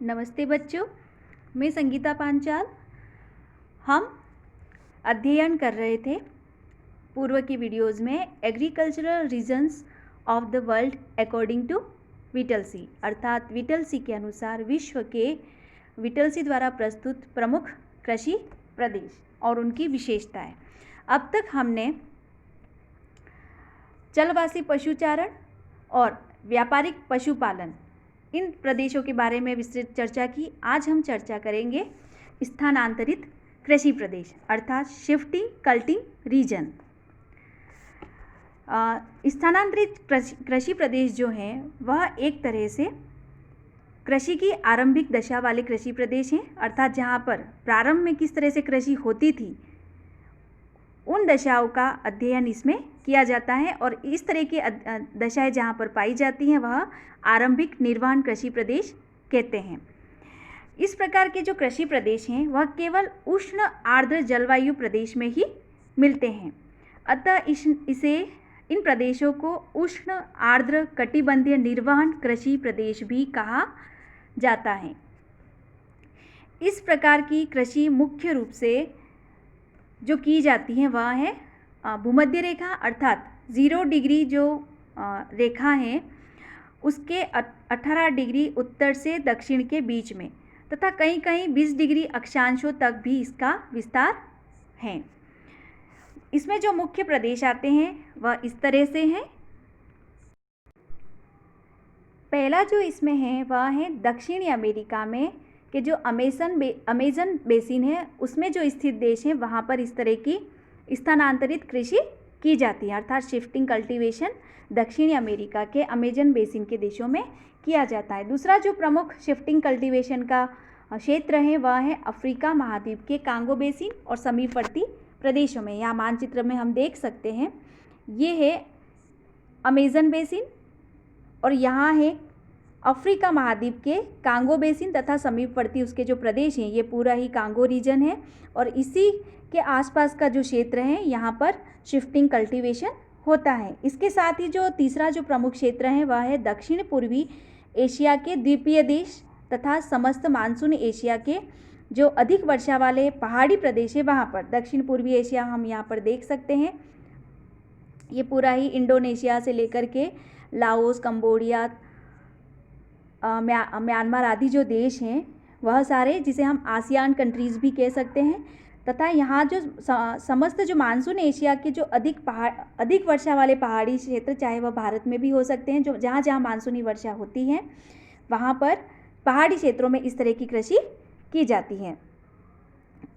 नमस्ते बच्चों, मैं संगीता पांचाल। हम अध्ययन कर रहे थे पूर्व की वीडियोज़ में agricultural regions of the world according to Whittlesey, अर्थात विटलसी के अनुसार विश्व के विटलसी द्वारा प्रस्तुत प्रमुख कृषि प्रदेश और उनकी विशेषताएं। अब तक हमने जलवासी पशुचारण और व्यापारिक पशुपालन इन प्रदेशों के बारे में विस्तृत चर्चा की। आज हम चर्चा करेंगे स्थानांतरित कृषि प्रदेश अर्थात शिफ्टिंग कल्टिंग रीजन। स्थानांतरित कृषि प्रदेश जो हैं वह एक तरह से कृषि की आरंभिक दशा वाले कृषि प्रदेश हैं, अर्थात जहाँ पर प्रारंभ में किस तरह से कृषि होती थी उन दशाओं का अध्ययन इसमें किया जाता है और इस तरह की दशाएं जहाँ पर पाई जाती हैं वह आरंभिक निर्वहन कृषि प्रदेश कहते हैं। इस प्रकार के जो कृषि प्रदेश हैं वह केवल उष्ण आर्द्र जलवायु प्रदेश में ही मिलते हैं, अतः इन प्रदेशों को उष्ण आर्द्र कटिबंधीय निर्वहन कृषि प्रदेश भी कहा जाता है। इस प्रकार की कृषि मुख्य रूप से जो की जाती हैं वह है भूमध्य रेखा, अर्थात 0 डिग्री जो रेखा है उसके 18 डिग्री उत्तर से दक्षिण के बीच में तथा कहीं कहीं 20 डिग्री अक्षांशों तक भी इसका विस्तार है। इसमें जो मुख्य प्रदेश आते हैं वह इस तरह से हैं। पहला जो इसमें है वह है दक्षिणी अमेरिका में कि जो अमेज़न बेसिन है उसमें जो स्थित देश हैं वहाँ पर इस तरह की स्थानांतरित कृषि की जाती है, अर्थात शिफ्टिंग कल्टीवेशन दक्षिणी अमेरिका के अमेज़न बेसिन के देशों में किया जाता है। दूसरा जो प्रमुख शिफ्टिंग कल्टीवेशन का क्षेत्र है वह है अफ्रीका महाद्वीप के कांगो बेसिन और समीपवर्ती प्रदेशों में। यहाँ मानचित्र में हम देख सकते हैं ये है अमेज़न बेसिन और यहाँ है अफ्रीका महाद्वीप के कांगो बेसिन तथा समीपवर्ती उसके जो प्रदेश हैं ये पूरा ही कांगो रीजन है और इसी के आसपास का जो क्षेत्र है यहाँ पर शिफ्टिंग कल्टीवेशन होता है। इसके साथ ही जो तीसरा जो प्रमुख क्षेत्र है वह है दक्षिण पूर्वी एशिया के द्वीपीय देश तथा समस्त मानसून एशिया के जो अधिक वर्षा वाले पहाड़ी प्रदेश है वहाँ पर। दक्षिण पूर्वी एशिया हम यहाँ पर देख सकते हैं, ये पूरा ही इंडोनेशिया से लेकर के लाओस, कंबोडिया, म्यांमार आदि जो देश हैं वह सारे, जिसे हम आसियान कंट्रीज़ भी कह सकते हैं, तथा यहाँ जो समस्त जो मानसून एशिया के जो अधिक वर्षा वाले पहाड़ी क्षेत्र, चाहे वह भारत में भी हो सकते हैं, जो जहाँ जहाँ मानसूनी वर्षा होती है वहाँ पर पहाड़ी क्षेत्रों में इस तरह की कृषि की जाती है।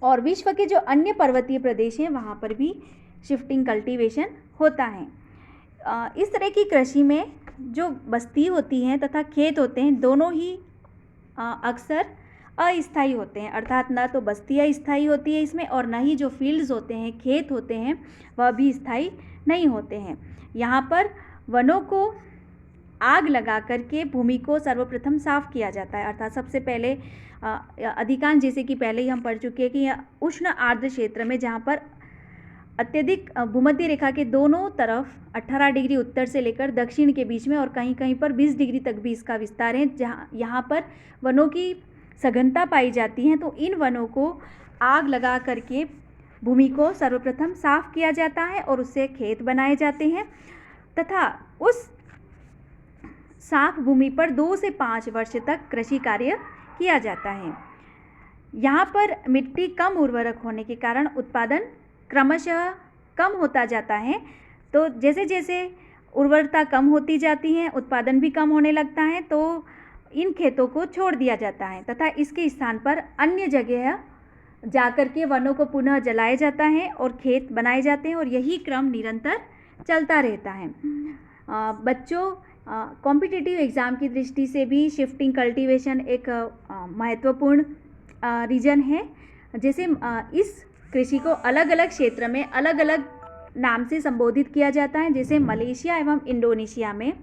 और विश्व के जो अन्य पर्वतीय प्रदेश हैं वहाँ पर भी शिफ्टिंग कल्टीवेशन होता है। इस तरह की कृषि में जो बस्ती होती हैं तथा खेत होते हैं दोनों ही अक्सर अस्थायी होते हैं, अर्थात न तो बस्ती अस्थायी होती है इसमें और न ही जो फील्ड्स होते हैं, खेत होते हैं वह भी स्थायी नहीं होते हैं। यहाँ पर वनों को आग लगा करके भूमि को सर्वप्रथम साफ किया जाता है, अर्थात सबसे पहले अधिकांश, जैसे कि पहले ही हम पढ़ चुके हैं कि उष्ण आर्द्र क्षेत्र में जहाँ पर अत्यधिक भूमध्य रेखा के दोनों तरफ 18 डिग्री उत्तर से लेकर दक्षिण के बीच में और कहीं कहीं पर 20 डिग्री तक भी इसका विस्तार है, जहाँ यहाँ पर वनों की सघनता पाई जाती है, तो इन वनों को आग लगा करके भूमि को सर्वप्रथम साफ किया जाता है और उससे खेत बनाए जाते हैं तथा उस साफ भूमि पर 2 से 5 वर्ष तक कृषि कार्य किया जाता है। यहाँ पर मिट्टी कम उर्वरक होने के कारण उत्पादन क्रमशः कम होता जाता है, तो जैसे जैसे उर्वरता कम होती जाती है उत्पादन भी कम होने लगता है, तो इन खेतों को छोड़ दिया जाता है तथा इसके स्थान पर अन्य जगह जाकर के वनों को पुनः जलाया जाता है और खेत बनाए जाते हैं और यही क्रम निरंतर चलता रहता है। बच्चों, कॉम्पिटिटिव एग्ज़ाम की दृष्टि से भी शिफ्टिंग कल्टीवेशन एक महत्वपूर्ण रीजन है। जैसे इस कृषि को अलग अलग क्षेत्र में अलग अलग नाम से संबोधित किया जाता है, जैसे मलेशिया एवं इंडोनेशिया में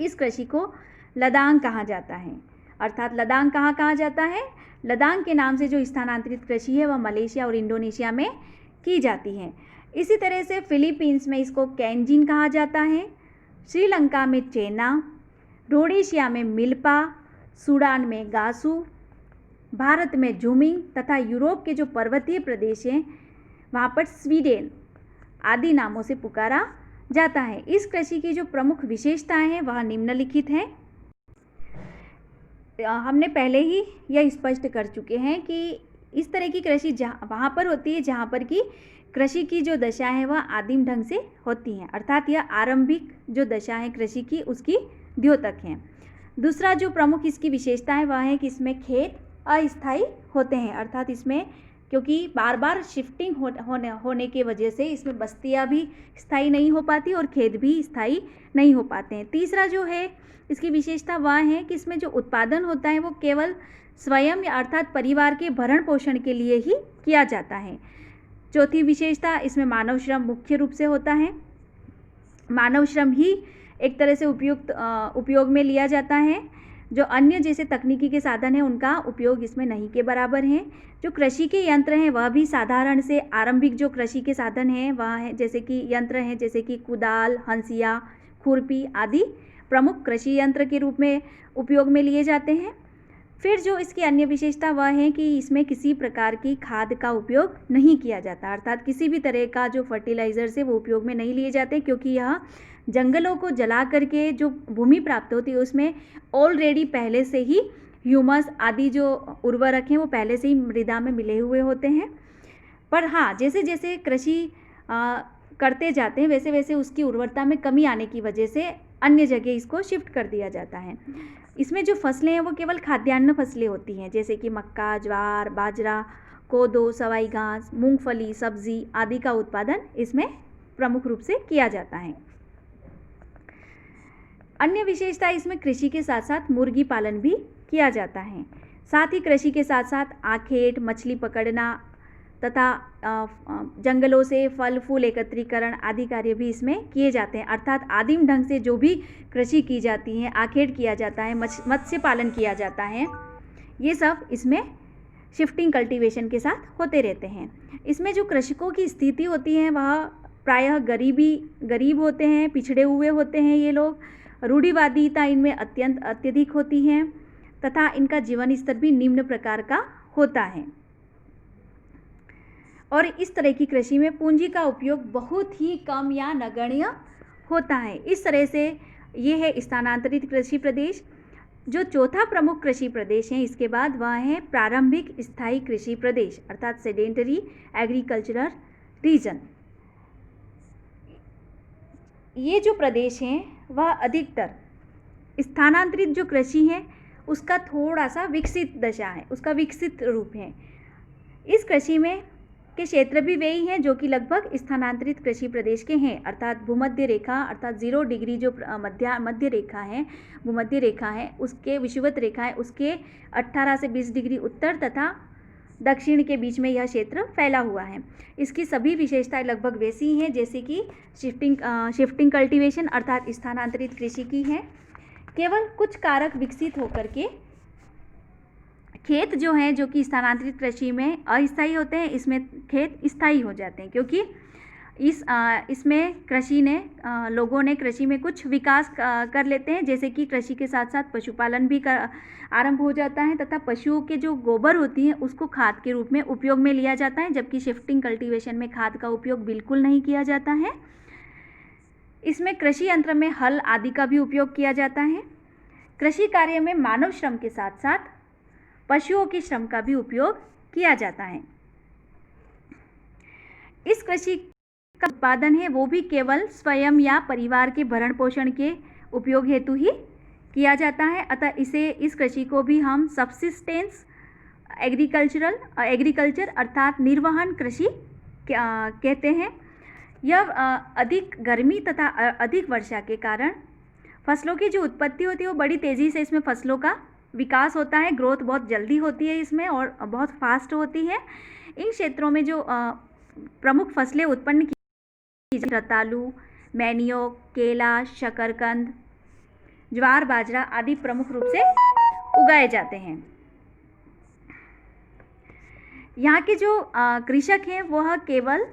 इस कृषि को लदांग कहा जाता है, अर्थात लदांग कहा जाता है, लदांग के नाम से जो स्थानांतरित कृषि है वह मलेशिया और इंडोनेशिया में की जाती है। इसी तरह से फिलीपींस में इसको कैंजिन कहा जाता है, श्रीलंका में चेना, रोडेशिया में मिल्पा, सूडान में गासू, भारत में झूमिंग तथा यूरोप के जो पर्वतीय प्रदेश हैं वहाँ पर स्वीडेन आदि नामों से पुकारा जाता है। इस कृषि की जो प्रमुख विशेषताएं हैं वह निम्नलिखित हैं। हमने पहले ही यह स्पष्ट कर चुके हैं कि इस तरह की कृषि जहाँ वहाँ पर होती है जहाँ पर कि कृषि की जो दशा है वह आदिम ढंग से होती हैं, अर्थात यह आरंभिक जो दशा है कृषि की उसकी द्योतक हैं। दूसरा जो प्रमुख इसकी विशेषता है वह है कि इसमें खेत अस्थायी होते हैं, अर्थात इसमें क्योंकि बार बार शिफ्टिंग होने की वजह से इसमें बस्तियां भी स्थायी नहीं हो पाती और खेत भी स्थायी नहीं हो पाते हैं। तीसरा जो है इसकी विशेषता वह है कि इसमें जो उत्पादन होता है वो केवल स्वयं या अर्थात परिवार के भरण पोषण के लिए ही किया जाता है। चौथी विशेषता, इसमें मानव श्रम मुख्य रूप से होता है। मानव श्रम ही एक तरह से उपयोग में लिया जाता है। जो अन्य जैसे तकनीकी के साधन हैं उनका उपयोग इसमें नहीं के बराबर है। जो कृषि के यंत्र हैं वह भी साधारण से आरंभिक जो कृषि के साधन हैं वह है जैसे कि यंत्र हैं जैसे कि कुदाल, हंसिया, खुरपी आदि प्रमुख कृषि यंत्र के रूप में उपयोग में लिए जाते हैं। फिर जो इसकी अन्य विशेषता वह है कि इसमें किसी प्रकार की खाद का उपयोग नहीं किया जाता, अर्थात किसी भी तरह का जो फर्टिलाइज़र्स है वो उपयोग में नहीं लिए जाते, क्योंकि यह जंगलों को जला करके जो भूमि प्राप्त होती है उसमें ऑलरेडी पहले से ही ह्यूमस आदि जो उर्वरक हैं वो पहले से ही मृदा में मिले हुए होते हैं। पर हाँ, जैसे जैसे कृषि करते जाते हैं वैसे वैसे उसकी उर्वरता में कमी आने की वजह से अन्य जगह इसको शिफ्ट कर दिया जाता है। इसमें जो फसलें हैं वो केवल खाद्यान्न फसलें होती हैं, जैसे कि मक्का, ज्वार, बाजरा, कोदो, सवाई घास, मूंगफली, सब्जी आदि का उत्पादन इसमें प्रमुख रूप से किया जाता है। अन्य विशेषता, इसमें कृषि के साथ साथ मुर्गी पालन भी किया जाता है। साथ ही कृषि के साथ साथ आखेट, मछली पकड़ना तथा जंगलों से फल फूल एकत्रीकरण आदि कार्य भी इसमें किए जाते हैं, अर्थात आदिम ढंग से जो भी कृषि की जाती है, आखेट किया जाता है, मत्स्य पालन किया जाता है, ये सब इसमें शिफ्टिंग कल्टीवेशन के साथ होते रहते हैं। इसमें जो कृषकों की स्थिति होती है वह प्रायः गरीब होते हैं, पिछड़े हुए होते हैं। ये लोग रूढ़िवादिता इनमें अत्यधिक होती है तथा इनका जीवन स्तर भी निम्न प्रकार का होता है। और इस तरह की कृषि में पूंजी का उपयोग बहुत ही कम या नगण्य होता है। इस तरह से ये है स्थानांतरित कृषि प्रदेश। जो चौथा प्रमुख कृषि प्रदेश है इसके बाद वह है प्रारंभिक स्थायी कृषि प्रदेश, अर्थात सेडेंटरी एग्रीकल्चरल रीजन। ये जो प्रदेश हैं वह अधिकतर स्थानांतरित जो कृषि है उसका थोड़ा सा विकसित दशा है, उसका विकसित रूप है। इस कृषि में के क्षेत्र भी वही हैं जो कि लगभग स्थानांतरित कृषि प्रदेश के हैं, अर्थात भूमध्य रेखा अर्थात 0 डिग्री जो मध्य रेखा है, भूमध्य रेखा है, उसके विषुवत रेखा है उसके 18 से 20 डिग्री उत्तर तथा दक्षिण के बीच में यह क्षेत्र फैला हुआ है। इसकी सभी विशेषताएं लगभग वैसी ही हैं जैसे कि शिफ्टिंग कल्टीवेशन अर्थात स्थानांतरित कृषि की है। केवल कुछ कारक विकसित होकर के खेत जो हैं जो कि स्थानांतरित कृषि में अस्थायी होते हैं, इसमें खेत स्थायी हो जाते हैं, क्योंकि इसमें लोगों ने कृषि में कुछ विकास कर लेते हैं, जैसे कि कृषि के साथ साथ पशुपालन भी आरंभ हो जाता है तथा पशुओं के जो गोबर होती है उसको खाद के रूप में उपयोग में लिया जाता है, जबकि शिफ्टिंग कल्टीवेशन में खाद का उपयोग बिल्कुल नहीं किया जाता है। इसमें कृषि यंत्र में हल आदि का भी उपयोग किया जाता है। कृषि कार्य में मानव श्रम के साथ साथ पशुओं के श्रम का भी उपयोग किया जाता है। इस कृषि का उत्पादन है वो भी केवल स्वयं या परिवार के भरण पोषण के उपयोग हेतु ही किया जाता है, अतः इस कृषि को भी हम सब्सिस्टेंस एग्रीकल्चर अर्थात निर्वहन कृषि कहते हैं। यह अधिक गर्मी तथा अधिक वर्षा के कारण फसलों की जो उत्पत्ति होती है वो बड़ी तेज़ी से इसमें फसलों का विकास होता है, ग्रोथ बहुत जल्दी होती है इसमें और बहुत फास्ट होती है। इन क्षेत्रों में जो प्रमुख फसलें उत्पन्न की रतालू, मैनियोक, केला, शकरकंद, ज्वार, बाजरा आदि प्रमुख रूप से उगाए जाते हैं। यहाँ के जो कृषक हैं वह केवल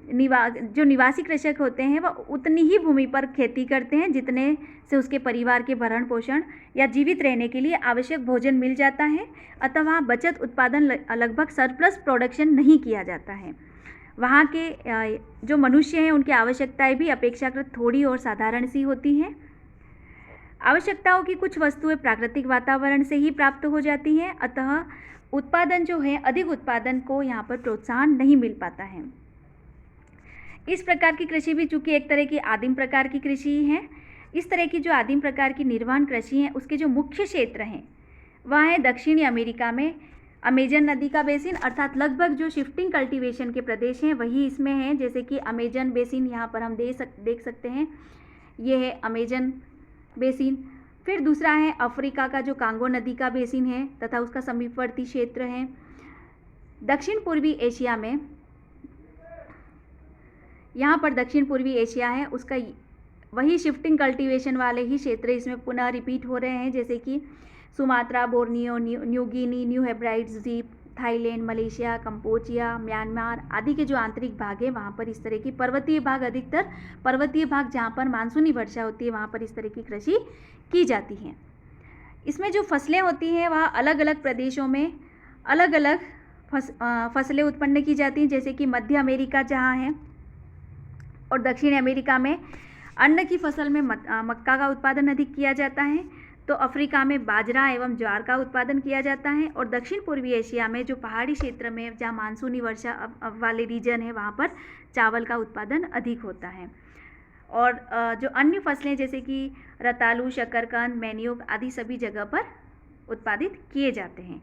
जो निवासी कृषक होते हैं वह उतनी ही भूमि पर खेती करते हैं जितने से उसके परिवार के भरण पोषण या जीवित रहने के लिए आवश्यक भोजन मिल जाता है। अतः वहाँ बचत उत्पादन लगभग सरप्लस प्रोडक्शन नहीं किया जाता है। वहाँ के जो मनुष्य हैं उनकी आवश्यकताएं भी अपेक्षाकृत थोड़ी और साधारण सी होती हैं। आवश्यकताओं की कुछ वस्तुएं प्राकृतिक वातावरण से ही प्राप्त हो जाती हैं, अतः उत्पादन जो है अधिक उत्पादन को यहाँ पर प्रोत्साहन नहीं मिल पाता है। इस प्रकार की कृषि भी चूँकि एक तरह की आदिम प्रकार की कृषि है। इस तरह की जो आदिम प्रकार की निर्वहन कृषि है उसके जो मुख्य क्षेत्र हैं वह है दक्षिणी अमेरिका में अमेजन नदी का बेसिन, अर्थात लगभग जो शिफ्टिंग कल्टीवेशन के प्रदेश हैं वही इसमें हैं। जैसे कि अमेजन बेसिन यहाँ पर हम देख सकते हैं, ये है अमेजन बेसिन। फिर दूसरा है अफ्रीका का जो कांगो नदी का बेसिन है तथा उसका समीपवर्ती क्षेत्र है। दक्षिण पूर्वी एशिया में, यहाँ पर दक्षिण पूर्वी एशिया है, उसका वही शिफ्टिंग कल्टीवेशन वाले ही क्षेत्र इसमें पुनः रिपीट हो रहे हैं। जैसे कि Sumatra, Borneo, New Guinea, new Hebrides द्वीप, थाईलैंड, मलेशिया, कंबोडिया, म्यांमार आदि के जो आंतरिक भाग है वहाँ पर इस तरह की पर्वतीय भाग, अधिकतर पर्वतीय भाग जहाँ पर मानसूनी वर्षा होती है वहाँ पर इस तरह की कृषि की जाती है। इसमें जो फसलें होती हैं वह अलग अलग प्रदेशों में अलग अलग फसलें उत्पन्न की जाती हैं। जैसे कि मध्य अमेरिका जहाँ है और दक्षिण अमेरिका में अन्न की फसल में मक्का का उत्पादन अधिक किया जाता है, तो अफ्रीका में बाजरा एवं ज्वार का उत्पादन किया जाता है। और दक्षिण पूर्वी एशिया में जो पहाड़ी क्षेत्र में जहाँ मानसूनी वर्षा वाले रीजन है वहाँ पर चावल का उत्पादन अधिक होता है। और जो अन्य फसलें जैसे कि रतालू, शकरकंद, मैन्योक आदि सभी जगह पर उत्पादित किए जाते हैं।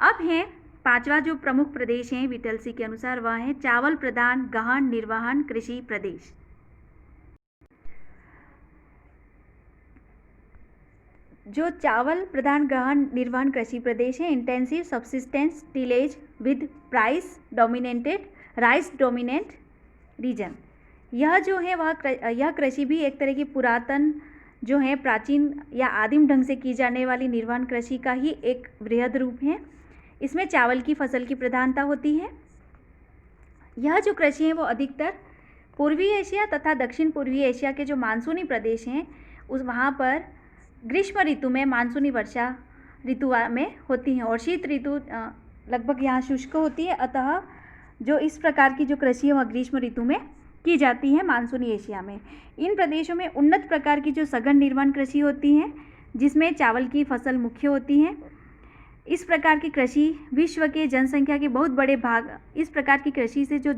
अब है पांचवा जो प्रमुख प्रदेश हैं विटलसी के अनुसार, वह है चावल प्रधान गहन निर्वहन कृषि प्रदेश। जो चावल प्रधान गहन निर्वहन कृषि प्रदेश है, intensive subsistence tillage with rice dominant region, यह जो है वह यह कृषि भी एक तरह की पुरातन जो है प्राचीन या आदिम ढंग से की जाने वाली निर्वहन कृषि का ही एक वृहद रूप है। इसमें चावल की फसल की प्रधानता होती है। यह जो कृषि है वो अधिकतर पूर्वी एशिया तथा दक्षिण पूर्वी एशिया के जो मानसूनी प्रदेश हैं उस वहाँ पर ग्रीष्म ऋतु में मानसूनी वर्षा ऋतु में होती हैं और शीत ऋतु लगभग यहाँ शुष्क होती है। अतः जो इस प्रकार की जो कृषि है वह ग्रीष्म ऋतु में की जाती है मानसूनी एशिया में। इन प्रदेशों में उन्नत प्रकार की जो सघन निर्वहन कृषि होती है जिसमें चावल की फसल मुख्य होती है। इस प्रकार की कृषि विश्व के जनसंख्या के बहुत बड़े भाग, इस प्रकार की कृषि से जो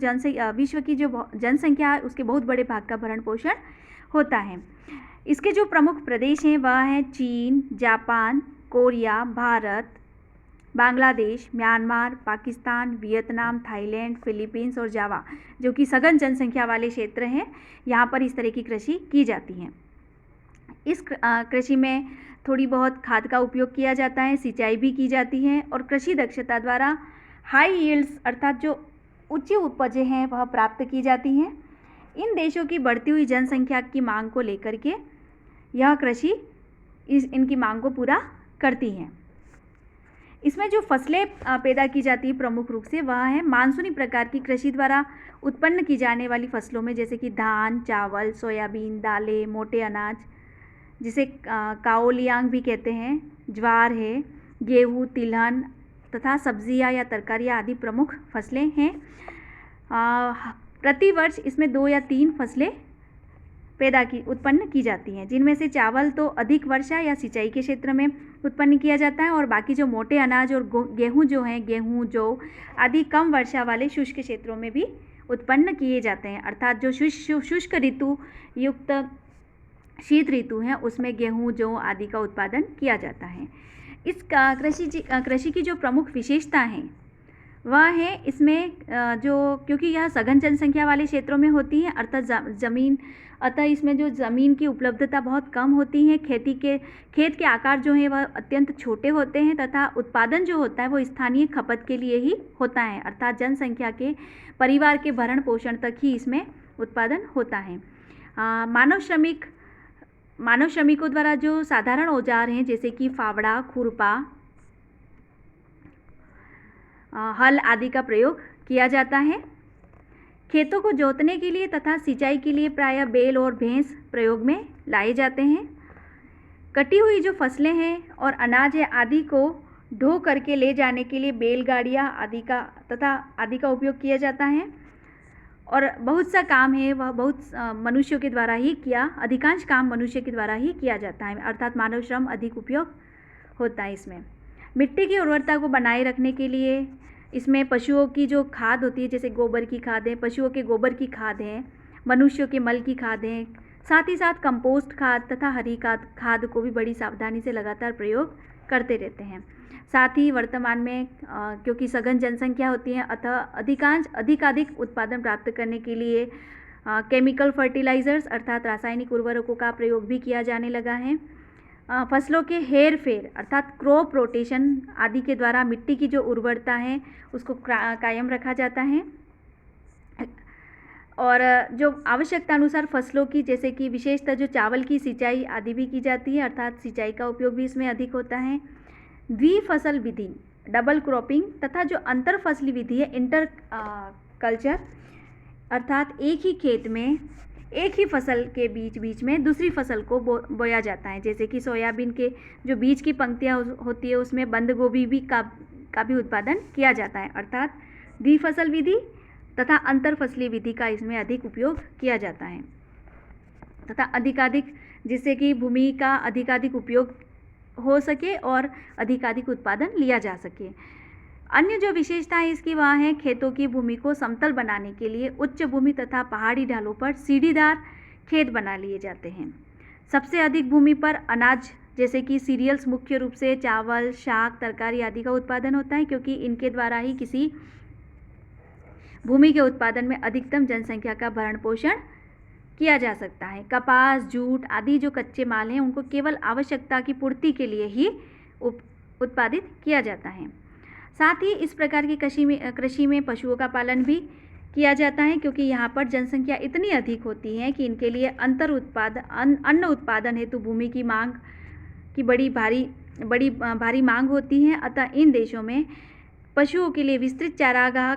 विश्व की जो जनसंख्या है उसके बहुत बड़े भाग का भरण पोषण होता है। इसके जो प्रमुख प्रदेश हैं वह हैं चीन, Japan, Korea, Bharat, Bangladesh, Myanmar, Pakistan, Vietnam, Thailand, Philippines और जावा, जो कि सघन जनसंख्या वाले क्षेत्र हैं। यहाँ पर इस तरह की कृषि की जाती है। इस कृषि में थोड़ी बहुत खाद का उपयोग किया जाता है, सिंचाई भी की जाती है और कृषि दक्षता द्वारा हाई यील्ड्स अर्थात जो उच्च उपजें हैं वह प्राप्त की जाती हैं। इन देशों की बढ़ती हुई जनसंख्या की मांग को लेकर के यह कृषि इनकी मांग को पूरा करती हैं। इसमें जो फसलें पैदा की जाती है प्रमुख रूप से वह है मानसूनी प्रकार की कृषि द्वारा उत्पन्न की जाने वाली फसलों में जैसे कि धान, चावल, सोयाबीन, दालें, मोटे अनाज जिसे काओलियांग भी कहते हैं, ज्वार है, गेहूँ, तिलहन तथा सब्जियां या तरकारियां आदि प्रमुख फसलें हैं। प्रतिवर्ष इसमें 2 या 3 फसलें उत्पन्न की जाती हैं, जिनमें से चावल तो अधिक वर्षा या सिंचाई के क्षेत्र में उत्पन्न किया जाता है और बाकी जो मोटे अनाज और गेहूँ जो हैं, गेहूँ, जौ आदि कम वर्षा वाले शुष्क क्षेत्रों में भी उत्पन्न किए जाते हैं। अर्थात जो शुष्क ऋतु युक्त शीत ऋतु है उसमें गेहूँ, जौ आदि का उत्पादन किया जाता है। इस कृषि की जो प्रमुख विशेषता हैं वह है इसमें क्योंकि यह सघन जनसंख्या वाले क्षेत्रों में होती है अतः इसमें जो ज़मीन की उपलब्धता बहुत कम होती है। खेत के आकार जो है वह अत्यंत छोटे होते हैं तथा उत्पादन जो होता है वो स्थानीय खपत के लिए ही होता है, अर्थात जनसंख्या के परिवार के भरण पोषण तक ही इसमें उत्पादन होता है। मानव श्रमिकों द्वारा जो साधारण औजार हैं जैसे कि फावड़ा, खुरपा, हल आदि का प्रयोग किया जाता है। खेतों को जोतने के लिए तथा सिंचाई के लिए प्रायः बैल और भैंस प्रयोग में लाए जाते हैं। कटी हुई जो फसलें हैं और अनाज है आदि को ढो करके ले जाने के लिए बैलगाड़ियाँ आदि का उपयोग किया जाता है। और बहुत सा काम है वह मनुष्यों के द्वारा ही अधिकांश काम मनुष्य के द्वारा ही किया जाता है, अर्थात मानव श्रम अधिक उपयोग होता है इसमें। मिट्टी की उर्वरता को बनाए रखने के लिए इसमें पशुओं की जो खाद होती है, जैसे गोबर की खाद है, पशुओं के गोबर की खाद है, मनुष्यों के मल की खाद है, साथ ही साथ कंपोस्ट खाद तथा हरी खाद को भी बड़ी सावधानी से लगातार प्रयोग करते रहते हैं। साथ ही वर्तमान में क्योंकि सघन जनसंख्या होती है, अतः अधिकाधिक उत्पादन प्राप्त करने के लिए केमिकल फर्टिलाइजर्स अर्थात रासायनिक उर्वरकों का प्रयोग भी किया जाने लगा है। फसलों के हेर फेर अर्थात क्रॉप रोटेशन आदि के द्वारा मिट्टी की जो उर्वरता है उसको कायम रखा जाता है। और जो आवश्यकता अनुसार फसलों की, जैसे कि विशेषतः जो चावल की सिंचाई आदि भी की जाती है, अर्थात सिंचाई का उपयोग भी इसमें अधिक होता है। द्विफसल विधि डबल क्रॉपिंग तथा जो अंतर फसली विधि है इंटर कल्चर, अर्थात एक ही खेत में एक ही फसल के बीच में दूसरी फसल को बोया जाता है। जैसे कि सोयाबीन के जो बीज की पंक्तियाँ होती है उसमें बंद गोभी भी का भी उत्पादन किया जाता है, अर्थात द्विफसल विधि तथा अंतर फसली विधि का इसमें अधिक उपयोग किया जाता है तथा अधिकाधिक, जिससे कि भूमि का अधिकाधिक उपयोग हो सके और अधिकाधिक उत्पादन लिया जा सके। अन्य जो विशेषताएं इसकी वह है खेतों की भूमि को समतल बनाने के लिए उच्च भूमि तथा पहाड़ी ढालों पर सीढ़ीदार खेत बना लिए जाते हैं। सबसे अधिक भूमि पर अनाज जैसे कि सीरियल्स, मुख्य रूप से चावल, शाक, तरकारी आदि का उत्पादन होता है, क्योंकि इनके द्वारा ही किसी भूमि के उत्पादन में अधिकतम जनसंख्या का भरण पोषण किया जा सकता है। कपास, जूट आदि जो कच्चे माल हैं उनको केवल आवश्यकता की पूर्ति के लिए ही उत्पादित किया जाता है। साथ ही इस प्रकार की कृषि में पशुओं का पालन भी किया जाता है, क्योंकि यहाँ पर जनसंख्या इतनी अधिक होती है कि इनके लिए अन्न उत्पादन हेतु भूमि की मांग की बड़ी भारी मांग होती है। अतः इन देशों में पशुओं के लिए विस्तृत चारागाह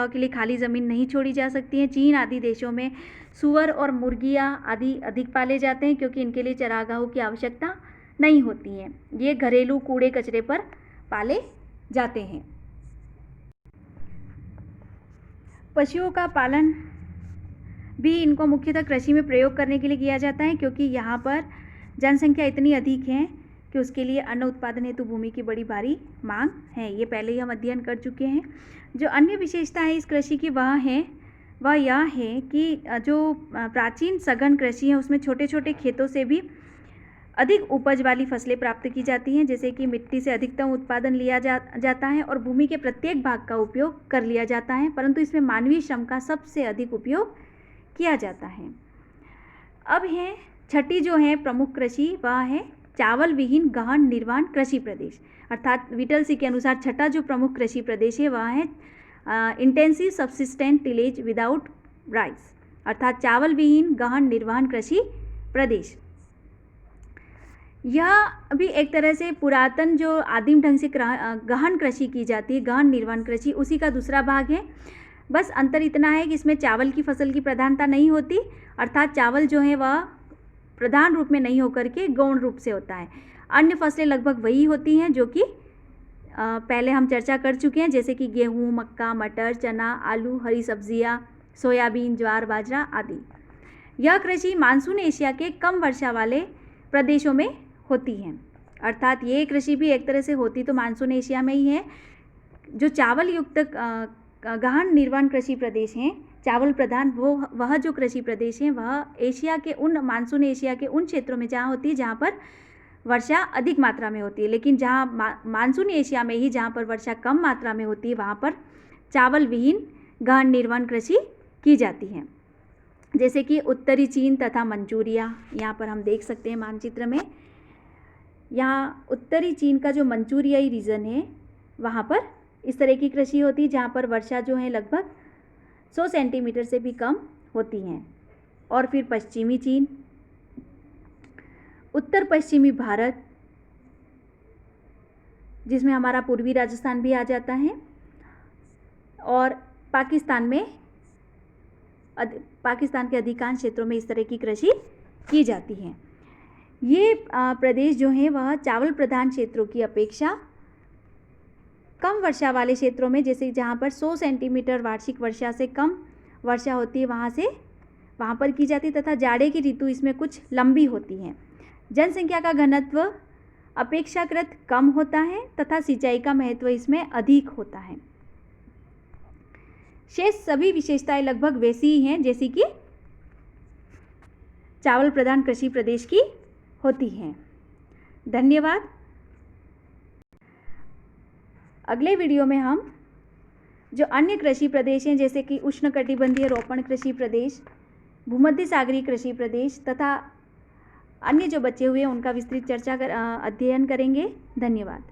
के लिए खाली ज़मीन नहीं छोड़ी जा सकती है। चीन आदि देशों में सूअर और मुर्गियाँ आदि अधिक पाले जाते हैं, क्योंकि इनके लिए चारागाहों की आवश्यकता नहीं होती है। ये घरेलू कूड़े कचरे पर पाले जाते हैं। पशुओं का पालन भी इनको मुख्यतः कृषि में प्रयोग करने के लिए किया जाता है, क्योंकि यहाँ पर जनसंख्या इतनी अधिक है कि उसके लिए अन्न उत्पादन हेतु भूमि की बड़ी भारी मांग है। ये पहले ही हम अध्ययन कर चुके हैं। जो अन्य विशेषता है इस कृषि की वह यह है कि जो प्राचीन सघन कृषि है उसमें छोटे छोटे खेतों से भी अधिक उपज वाली फसलें प्राप्त की जाती हैं, जैसे कि मिट्टी से अधिकतम उत्पादन लिया जाता है और भूमि के प्रत्येक भाग का उपयोग कर लिया जाता है, परंतु इसमें मानवीय श्रम का सबसे अधिक उपयोग किया जाता है। अब है छठी जो है प्रमुख कृषि, वह है चावल विहीन गहन निर्वाण कृषि प्रदेश, अर्थात विटलसी के अनुसार छठा जो प्रमुख कृषि प्रदेश है वह है इंटेंसिव सब्सिस्टेंट टिलेज विदाउट राइस, अर्थात चावल विहीन गहन निर्वाण कृषि प्रदेश। यह भी एक तरह से पुरातन जो आदिम ढंग से गहन कृषि की जाती है, गहन निर्वाण कृषि, उसी का दूसरा भाग है। बस अंतर इतना है कि इसमें चावल की फसल की प्रधानता नहीं होती, अर्थात चावल जो है वह प्रधान रूप में नहीं होकर के गौण रूप से होता है। अन्य फसलें लगभग वही होती हैं जो कि पहले हम चर्चा कर चुके हैं, जैसे कि गेहूँ, मक्का, मटर, चना, आलू, हरी सब्जियाँ, सोयाबीन, ज्वार, बाजरा आदि। यह कृषि मानसून एशिया के कम वर्षा वाले प्रदेशों में होती हैं, अर्थात ये कृषि भी एक तरह से होती तो मानसून एशिया में ही है। जो चावल युक्त गहन निर्वाण कृषि प्रदेश हैं, चावल प्रधान, वह जो कृषि प्रदेश हैं वह एशिया के मानसून एशिया के उन क्षेत्रों में जहाँ होती है जहाँ पर वर्षा अधिक मात्रा में होती है, लेकिन जहाँ मानसून एशिया में ही जहाँ पर वर्षा कम मात्रा में होती है वहाँ पर चावल विहीन गहन निर्वाण कृषि की जाती है। जैसे कि उत्तरी चीन तथा मंचूरिया, यहाँ पर हम देख सकते हैं मानचित्र में। यहाँ उत्तरी चीन का जो मंचूरियाई रीजन है वहाँ पर इस तरह की कृषि होती है, जहाँ पर वर्षा जो है लगभग 100 सेंटीमीटर से भी कम होती हैं। और फिर पश्चिमी चीन, उत्तर पश्चिमी भारत, जिसमें हमारा पूर्वी राजस्थान भी आ जाता है, और पाकिस्तान के अधिकांश क्षेत्रों में इस तरह की कृषि की जाती है। ये प्रदेश जो हैं वह चावल प्रधान क्षेत्रों की अपेक्षा कम वर्षा वाले क्षेत्रों में, जैसे जहाँ पर 100 सेंटीमीटर वार्षिक वर्षा से कम वर्षा होती है वहाँ पर की जाती है, तथा जाड़े की ऋतु इसमें कुछ लंबी होती है। जनसंख्या का घनत्व अपेक्षाकृत कम होता है तथा सिंचाई का महत्व इसमें अधिक होता है। शेष सभी विशेषताएं लगभग वैसी ही हैं जैसी कि चावल प्रधान कृषि प्रदेश की होती हैं। धन्यवाद। अगले वीडियो में हम जो अन्य कृषि प्रदेश हैं जैसे कि उष्णकटिबंधीय रोपण कृषि प्रदेश, भूमध्य सागरीय कृषि प्रदेश तथा अन्य जो बचे हुए हैं उनका विस्तृत अध्ययन करेंगे। धन्यवाद।